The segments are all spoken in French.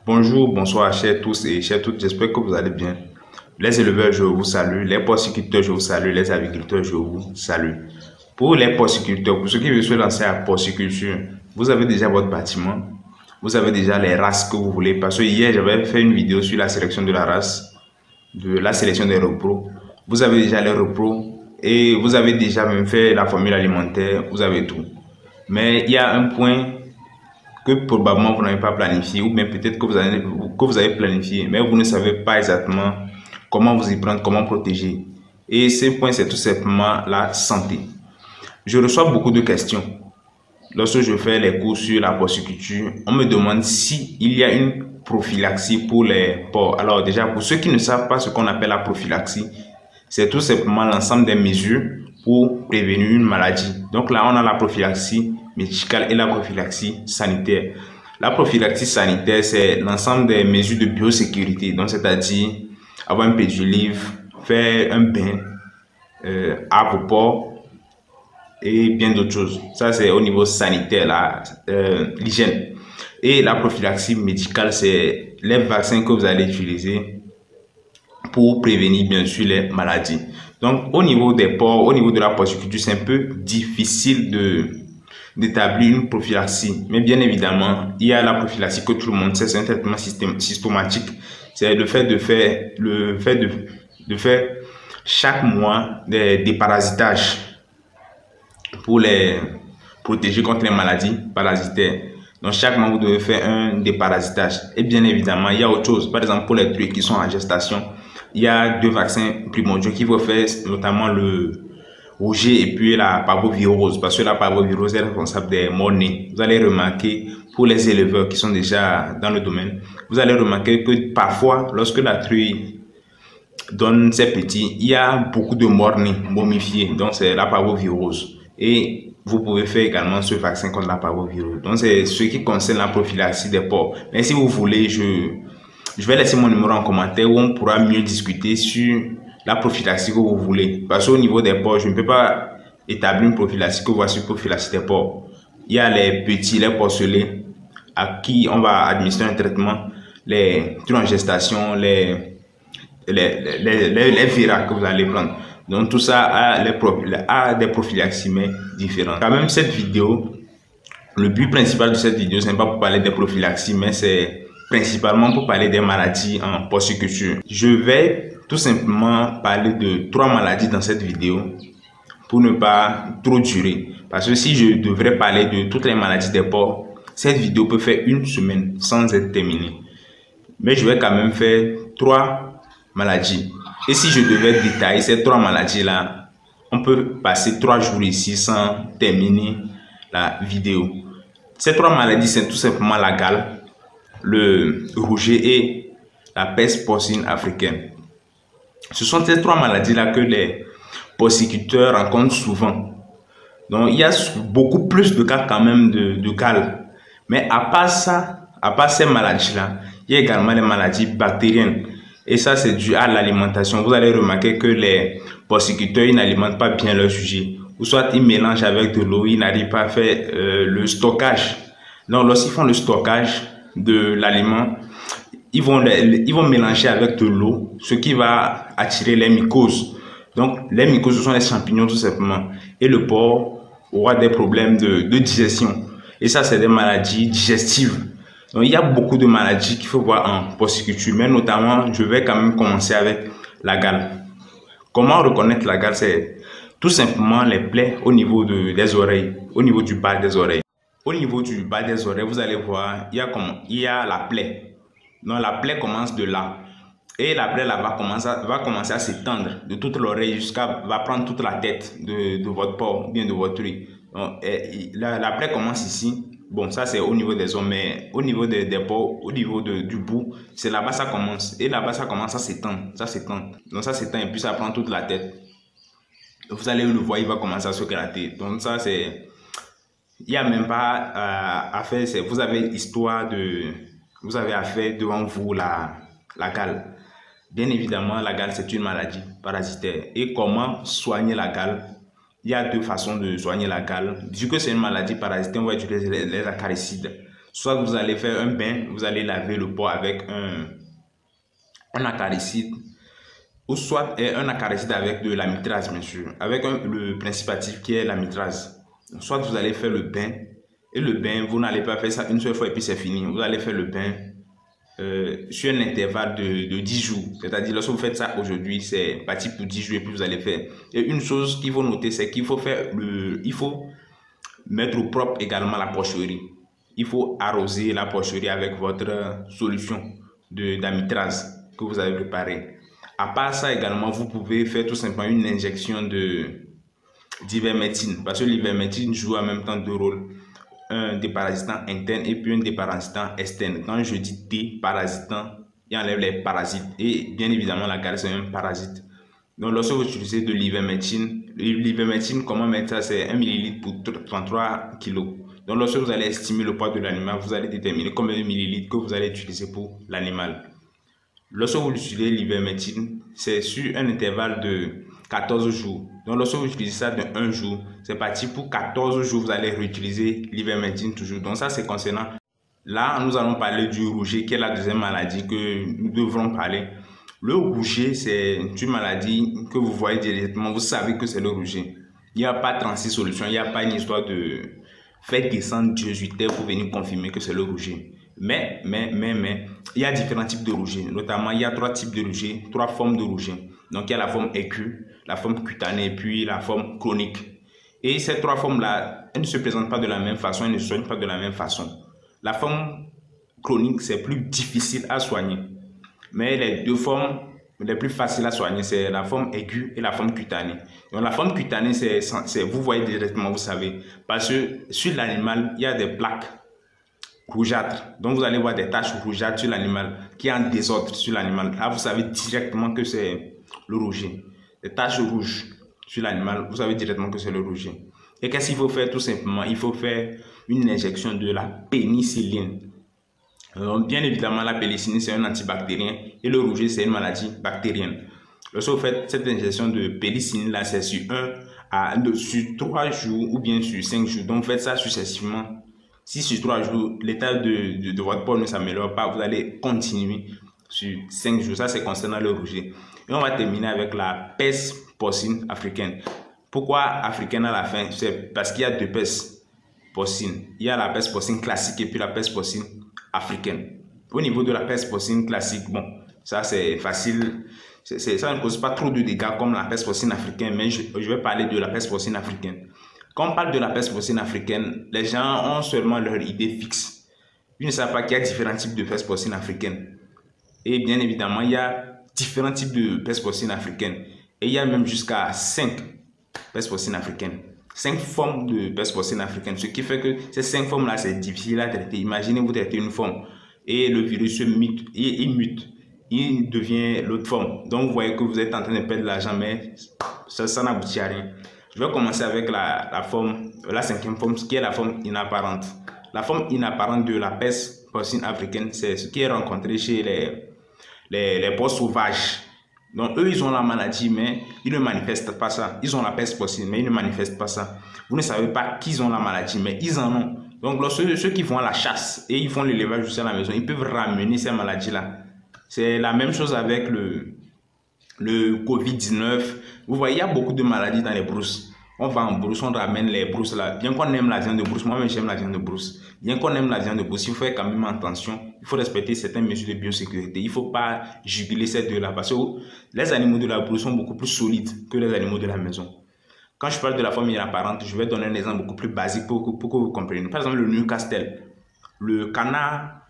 Bonjour, bonsoir, chers tous et chères toutes, j'espère que vous allez bien. Les éleveurs, je vous salue. Les porciculteurs, je vous salue. Les agriculteurs, je vous salue. Pour les porciculteurs, pour ceux qui veulent se lancer à la porciculture, vous avez déjà votre bâtiment. Vous avez déjà les races que vous voulez. Parce que hier, j'avais fait une vidéo sur la sélection de la race, de la sélection des repros. Vous avez déjà les repros et vous avez déjà même fait la formule alimentaire. Vous avez tout. Mais il y a un point que probablement vous n'avez pas planifié, ou bien peut-être que vous avez planifié, mais vous ne savez pas exactement comment vous y prendre, comment protéger. Et ce point, c'est tout simplement la santé. Je reçois beaucoup de questions. Lorsque je fais les cours sur la porciculture, on me demande s'il y a une prophylaxie pour les porcs. Alors déjà, pour ceux qui ne savent pas ce qu'on appelle la prophylaxie, c'est tout simplement l'ensemble des mesures pour prévenir une maladie. Donc là, on a la prophylaxie médicale et la prophylaxie sanitaire. La prophylaxie sanitaire, c'est l'ensemble des mesures de biosécurité. Donc, c'est-à-dire avoir un pédiluve, faire un bain à vos porcs et bien d'autres choses. Ça, c'est au niveau sanitaire, l'hygiène. Et la prophylaxie médicale, c'est les vaccins que vous allez utiliser pour prévenir bien sûr les maladies. Donc au niveau des porcs, au niveau de la porciculture, c'est un peu difficile d'établir une prophylaxie. Mais bien évidemment, il y a la prophylaxie que tout le monde sait, c'est un traitement systématique. C'est le fait de faire chaque mois des déparasitages pour les protéger contre les maladies parasitaires. Donc chaque mois, vous devez faire un déparasitage. Et bien évidemment, il y a autre chose. Par exemple, pour les trucs qui sont en gestation, il y a deux vaccins primordiaux qu'il faut faire, notamment le rouget et puis la parvovirose, parce que la parvovirose est responsable des morts-nés. Vous allez remarquer, pour les éleveurs qui sont déjà dans le domaine, vous allez remarquer que parfois, lorsque la truie donne ses petits, il y a beaucoup de morts-nés momifiés, donc c'est la parvovirose. Et vous pouvez faire également ce vaccin contre la parvovirose. Donc c'est ce qui concerne la prophylaxie des porcs. Mais si vous voulez, je vais laisser mon numéro en commentaire où on pourra mieux discuter sur la prophylaxie que vous voulez. Parce qu'au niveau des porcs, je ne peux pas établir une prophylaxie que voici prophylaxie des porcs. Il y a les petits, les porcelets, à qui on va administrer un traitement, les trucs en gestation, les virus que vous allez prendre. Donc tout ça a des prophylaxies mais différentes. Quand même cette vidéo, le but principal de cette vidéo, ce n'est pas pour parler des prophylaxies, mais c'est principalement pour parler des maladies en porciculture. Je vais tout simplement parler de 3 maladies dans cette vidéo pour ne pas trop durer. Parce que si je devrais parler de toutes les maladies des porcs, cette vidéo peut faire une semaine sans être terminée. Mais je vais quand même faire 3 maladies. Et si je devais détailler ces 3 maladies-là, on peut passer 3 jours ici sans terminer la vidéo. Ces 3 maladies, c'est tout simplement la gale, le rouget et la peste porcine africaine. Ce sont ces 3 maladies-là que les porciculteurs rencontrent souvent. Donc, il y a beaucoup plus de cas quand même de gale. Mais à part ça, à part ces maladies-là, il y a également les maladies bactériennes. Et ça, c'est dû à l'alimentation. Vous allez remarquer que les porciculteurs, ils n'alimentent pas bien leur sujet. Ou soit ils mélangent avec de l'eau, ils n'arrivent pas à faire le stockage. Donc, lorsqu'ils font le stockage de l'aliment, ils vont mélanger avec de l'eau, ce qui va attirer les mycoses. Donc, les mycoses, ce sont les champignons tout simplement. Et le porc aura des problèmes de digestion. Et ça, c'est des maladies digestives. Donc, il y a beaucoup de maladies qu'il faut voir en porciculture, mais notamment, je vais quand même commencer avec la gale. Comment reconnaître la gale? C'est tout simplement les plaies au niveau des oreilles, au niveau du bas des oreilles. Au niveau du bas des oreilles, vous allez voir, il y a la plaie. Donc, la plaie commence de là. Et la plaie là va commencer à s'étendre de toute l'oreille va prendre toute la tête de votre porc, bien de votre truie. Donc, la plaie commence ici. Bon, ça c'est au niveau des hommes, mais au niveau des porcs, au niveau du bout, c'est là-bas ça commence. Et là-bas ça commence à s'étendre, ça s'étend. Donc ça s'étend et puis ça prend toute la tête. Donc, vous allez le voir, il va commencer à se gratter. Donc ça c'est... Il n'y a même pas à faire, vous avez vous avez affaire devant vous la gale. Bien évidemment, la gale c'est une maladie parasitaire. Et comment soigner la gale? Il y a 2 façons de soigner la gale. Vu que c'est une maladie parasitaire, on va utiliser les acaricides. Soit vous allez faire un bain, vous allez laver le porc avec un acaricide, ou soit un acaricide avec de l'amitrase, bien sûr, avec le principe actif qui est l'amitrase. Soit vous allez faire le bain, et le bain, vous n'allez pas faire ça une seule fois et puis c'est fini. Vous allez faire le bain sur un intervalle de 10 jours. C'est-à-dire, lorsque vous faites ça aujourd'hui, c'est parti pour 10 jours et puis vous allez faire. Et une chose qu'il faut noter, c'est qu'il faut faire il faut mettre au propre également la porcherie. Il faut arroser la porcherie avec votre solution d'amitrase que vous avez préparée. À part ça également, vous pouvez faire tout simplement une injection d'ivermectine, parce que l'ivermectine joue en même temps deux rôles, un déparasitant interne et puis un déparasitant externe. Quand je dis déparasitant, il enlève les parasites et bien évidemment la gale c'est un parasite. Donc lorsque vous utilisez de l'ivermectine, comment mettre ça? C'est 1 ml pour 33 kg. Donc lorsque vous allez estimer le poids de l'animal, vous allez déterminer combien de millilitres que vous allez utiliser pour l'animal. Lorsque vous utilisez l'ivermectine, c'est sur un intervalle de 14 jours. Donc lorsque vous utilisez ça de 1 jour, c'est parti pour 14 jours, vous allez réutiliser l'ivermectine toujours. Donc ça c'est concernant. Là, nous allons parler du rouget, qui est la deuxième maladie que nous devrons parler. Le rouget, c'est une maladie que vous voyez directement, vous savez que c'est le rouget. Il n'y a pas 36 solutions, il n'y a pas une histoire de faire descendre Dieu sur terre pour venir confirmer que c'est le rouget. Mais, il y a différents types de rouget. Notamment, il y a 3 types de rouget, 3 formes de rouget. Donc, il y a la forme aiguë, la forme cutanée et puis la forme chronique. Et ces 3 formes-là, elles ne se présentent pas de la même façon, elles ne se soignent pas de la même façon. La forme chronique, c'est plus difficile à soigner. Mais les 2 formes les plus faciles à soigner, c'est la forme aiguë et la forme cutanée. Donc, la forme cutanée, vous voyez directement, vous savez. Parce que sur l'animal, il y a des plaques rougeâtres. Donc, vous allez voir des taches rougeâtres sur l'animal qui est en désordre sur l'animal. Là, vous savez directement que c'est le rouget. Des taches rouges sur l'animal, vous savez directement que c'est le rouget. Et qu'est-ce qu'il faut faire? Tout simplement, il faut faire une injection de la pénicilline. Donc, bien évidemment, la pénicilline, c'est un antibactérien et le rouget, c'est une maladie bactérienne. Lorsque vous faites cette injection de pénicilline, là, c'est sur 3 jours ou bien sur 5 jours. Donc, faites ça successivement. Si sur 3 jours, l'état de votre peau ne s'améliore pas, vous allez continuer sur 5 jours. Ça, c'est concernant le rouget. Et on va terminer avec la peste porcine africaine. Pourquoi africaine à la fin? C'est parce qu'il y a 2 pestes porcines. Il y a la peste porcine classique et puis la peste porcine africaine. Au niveau de la peste porcine classique, bon, ça c'est facile. Ça ne cause pas trop de dégâts comme la peste porcine africaine, mais je vais parler de la peste porcine africaine. Quand on parle de la peste porcine africaine, les gens ont seulement leur idée fixe. Ils ne savent pas qu'il y a différents types de peste porcine africaine. Et bien évidemment, il y a différents types de peste porcine africaine. Et il y a même jusqu'à 5 pestes porcines africaines. 5 formes de peste porcine africaine. Ce qui fait que ces 5 formes-là, c'est difficile à traiter. Imaginez, vous traitez une forme et le virus mute. Il devient l'autre forme. Donc, vous voyez que vous êtes en train de perdre de l'argent, mais ça n'aboutit à rien. Je vais commencer avec la 5e forme, qui est la forme inapparente. La forme inapparente de la peste porcine africaine, c'est ce qui est rencontré chez les porcs sauvages. Donc, eux, ils ont la maladie, mais ils ne manifestent pas ça. Ils ont la peste porcine, mais ils ne manifestent pas ça. Vous ne savez pas qu'ils ont la maladie, mais ils en ont. Donc, ceux qui font la chasse et ils font l'élevage jusqu'à la maison, ils peuvent ramener ces maladies-là. C'est la même chose avec le Covid-19. Vous voyez, il y a beaucoup de maladies dans les brousses. On va en brousse, on ramène les brousses là. Bien qu'on aime la viande de brousse, moi-même j'aime la viande de brousse. Bien qu'on aime la viande de brousse, il faut faire quand même attention. Il faut respecter certaines mesures de biosécurité. Il ne faut pas juguler ces deux-là parce que les animaux de la brousse sont beaucoup plus solides que les animaux de la maison. Quand je parle de la forme inapparente, je vais donner un exemple beaucoup plus basique pour que vous compreniez. Par exemple, le Newcastle. Le canard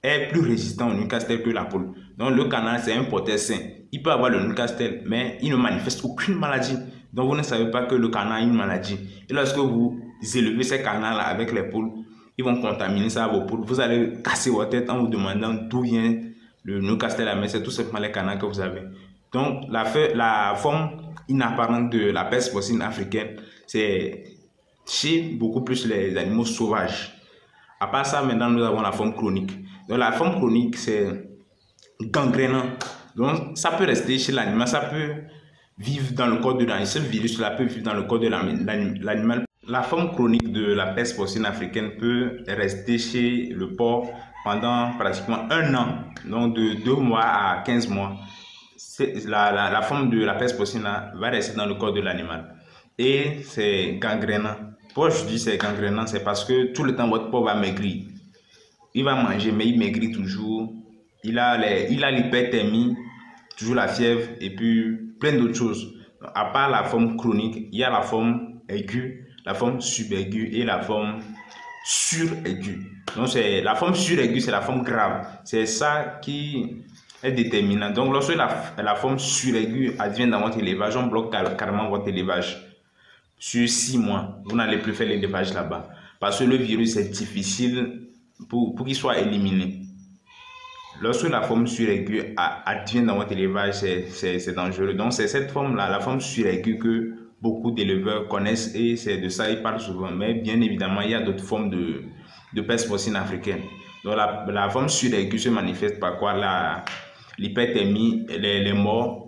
est plus résistant au Newcastle que la poule. Donc le canard, c'est un porteur sain. Il peut avoir le Newcastle, mais il ne manifeste aucune maladie. Donc vous ne savez pas que le canard a une maladie. Et lorsque vous élevez ces canards-là avec les poules, ils vont contaminer ça à vos poules. Vous allez casser votre tête en vous demandant d'où vient le Newcastle, mais c'est tout simplement les canards que vous avez. Donc la forme inapparente de la peste porcine africaine, c'est chez beaucoup plus les animaux sauvages. À part ça, maintenant nous avons la forme chronique. Donc la forme chronique, c'est gangrénant. Donc ça peut rester chez l'animal, ça peut vivre dans le corps de l'animal. Ce virus-là peut vivre dans le corps de l'animal La forme chronique de la peste porcine africaine peut rester chez le porc pendant pratiquement un an, donc de 2 mois à 15 mois. La forme de la peste porcine va rester dans le corps de l'animal. Et c'est gangrénant. Pourquoi je dis c'est gangrénant? C'est parce que tout le temps votre porc va maigrir. Il va manger, mais il maigrit toujours. Il a l'hyperthermie, toujours la fièvre et puis plein d'autres choses. À part la forme chronique, il y a la forme aiguë, la forme subaiguë et la forme suraiguë. Donc c'est la forme suraiguë, c'est la forme grave. C'est ça qui est déterminant. Donc lorsque la forme suraiguë advient dans votre élevage, on bloque carrément votre élevage. Sur 6 mois, vous n'allez plus faire l'élevage là-bas. Parce que le virus est difficile pour qu'il soit éliminé. Lorsque la forme suraiguë advient dans votre élevage, c'est dangereux. Donc, c'est cette forme-là, la forme suraiguë, que beaucoup d'éleveurs connaissent et c'est de ça qu'ils parlent souvent. Mais bien évidemment, il y a d'autres formes de peste porcine africaine. Donc, la forme suraiguë se manifeste par quoi? L'hyperthermie, les morts,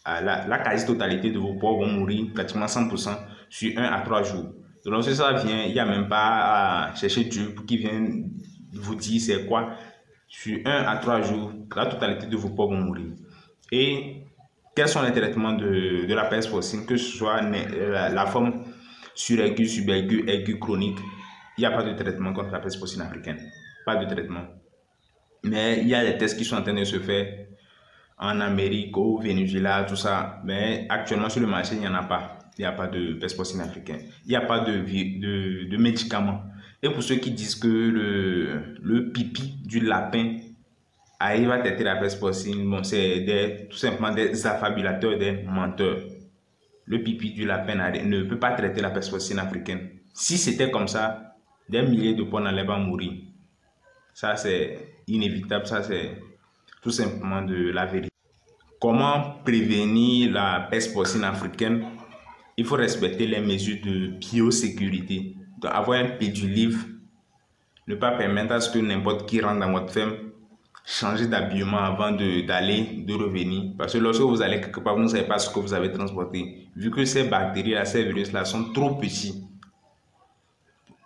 la quasi-totalité de vos porcs vont mourir, pratiquement 100%, sur 1 à 3 jours. Donc, lorsque ça vient, il n'y a même pas à chercher Dieu pour qu'il vienne vous dire c'est quoi. Sur 1 à 3 jours, la totalité de vos porcs vont mourir. Et quels sont les traitements de la peste porcine, que ce soit la forme suraiguë, subaiguë, aiguë, chronique? Il n'y a pas de traitement contre la peste porcine africaine. Pas de traitement. Mais il y a des tests qui sont en train de se faire en Amérique, au Venezuela, tout ça. Mais actuellement, sur le marché, il n'y en a pas. Il n'y a pas de peste porcine africaine. Il n'y a pas de médicaments. Et pour ceux qui disent que le pipi du lapin arrive à traiter la peste porcine, bon, c'est tout simplement des affabulateurs, des menteurs. Le pipi du lapin ne peut pas traiter la peste porcine africaine. Si c'était comme ça, des milliers de porcs n'allaient pas mourir. Ça, c'est inévitable. Ça, c'est tout simplement de la vérité. Comment prévenir la peste porcine africaine? Il faut respecter les mesures de biosécurité. Donc, avoir un pédilivre, ne pas permettre à ce que n'importe qui rentre dans votre ferme, changer d'habillement avant de revenir. Parce que lorsque vous allez quelque part, vous ne savez pas ce que vous avez transporté. Vu que ces bactéries-là, ces virus-là sont trop petits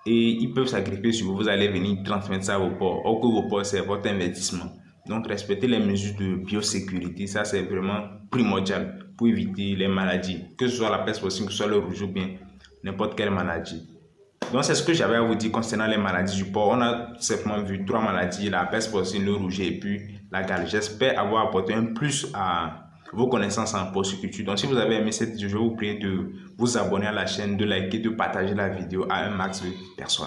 et ils peuvent s'agripper sur vous, vous allez venir transmettre ça à vos porcs. Or que vos porcs, c'est votre investissement. Donc, respecter les mesures de biosécurité, ça c'est vraiment primordial pour éviter les maladies, que ce soit la peste porcine, que ce soit le rougeole ou bien n'importe quelle maladie. Donc, c'est ce que j'avais à vous dire concernant les maladies du porc. On a simplement vu 3 maladies, la peste porcine, le rougeole et puis la gale. J'espère avoir apporté un plus à vos connaissances en porciculture. Donc, si vous avez aimé cette vidéo, je vais vous prier de vous abonner à la chaîne, de liker, de partager la vidéo à un max de personnes.